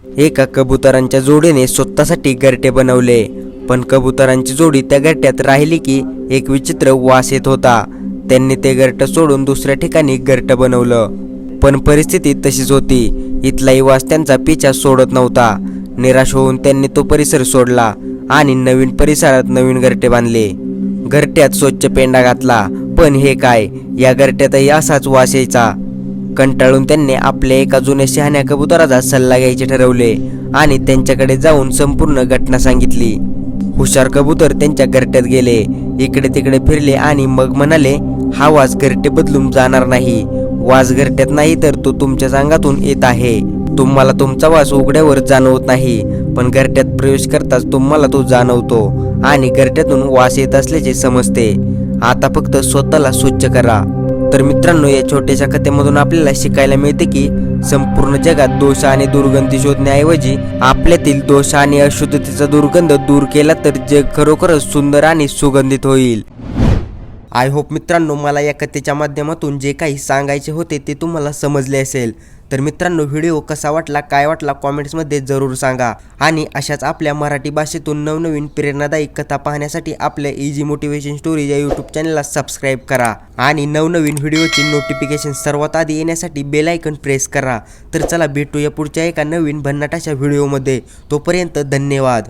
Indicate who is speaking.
Speaker 1: एका कबुतरांच्या जोडीने स्वतःसाठी घरटे बनवले, पण कबुतरांची जोडी त्या घरट्यात राहिली की एक विचित्र वास येत होता. त्यांनी ते घरटं सोडून दुसऱ्या ठिकाणी घरटं बनवलं, पण परिस्थिती तशीच होती. इथलाही वास त्यांचा पिछा सोडत नव्हता. निराश होऊन त्यांनी तो परिसर सोडला आणि नवीन परिसरात नवीन घरटे बांधले. घरट्यात स्वच्छ पेंडा घातला, पण हे काय, या घरट्यातही असाच वास यायचा. कंटाळून त्यांनी आपल्या एका जुन्या शहाण्या कबुतराचा सल्ला घ्यायचे ठरवले आणि त्यांच्याकडे जाऊन संपूर्ण घटना सांगितली. हुशार कबूतर त्यांच्या घरट्यात गेले, इकडे तिकडे फिरले आणि मग म्हणाले, हा वास घरटे बदलून जाणार नाही. वास घरट्यात नाही तर तो तुमच्या अंगातून येत आहे. तुम्हाला तुमचा वास उघड्यावर जाणवत नाही, पण घरट्यात प्रवेश करताच तुम्हाला तो जाणवतो आणि घरट्यातून वास येत असल्याचे समजते. आता फक्त स्वतःला स्वच्छ करा. तर मित्रांनो, या छोट्याशा कथेमधून आपल्याला शिकायला मिळते की संपूर्ण जगात दोष आणि दुर्गंधी शोधण्याऐवजी आपल्यातील दोष आणि अशुद्धतेचा दुर्गंध दूर केला तर जग खरोखरच सुंदर आणि सुगंधित होईल. आय होप मित्रांनो, मला या कथेच्या माध्यमातून जे काही सांगायचे होते ते तुम्हाला समजले असेल. तर मित्रांनो, व्हिडिओ कसा वाटला, काय वाटला, कॉमेंट्समध्ये जरूर सांगा. आणि अशाच आपल्या मराठी भाषेतून नवनवीन प्रेरणादायी कथा पाहण्यासाठी आपल्या इझी मोटिवेशन स्टोरीज या यूट्यूब चॅनलला सबस्क्राईब करा आणि नवनवीन व्हिडिओची नोटिफिकेशन सर्वात आधी येण्यासाठी बेल आयकॉन प्रेस करा. तर चला भेटूया पुढच्या एका नवीन भन्नाटाच्या व्हिडिओमध्ये. तोपर्यंत धन्यवाद.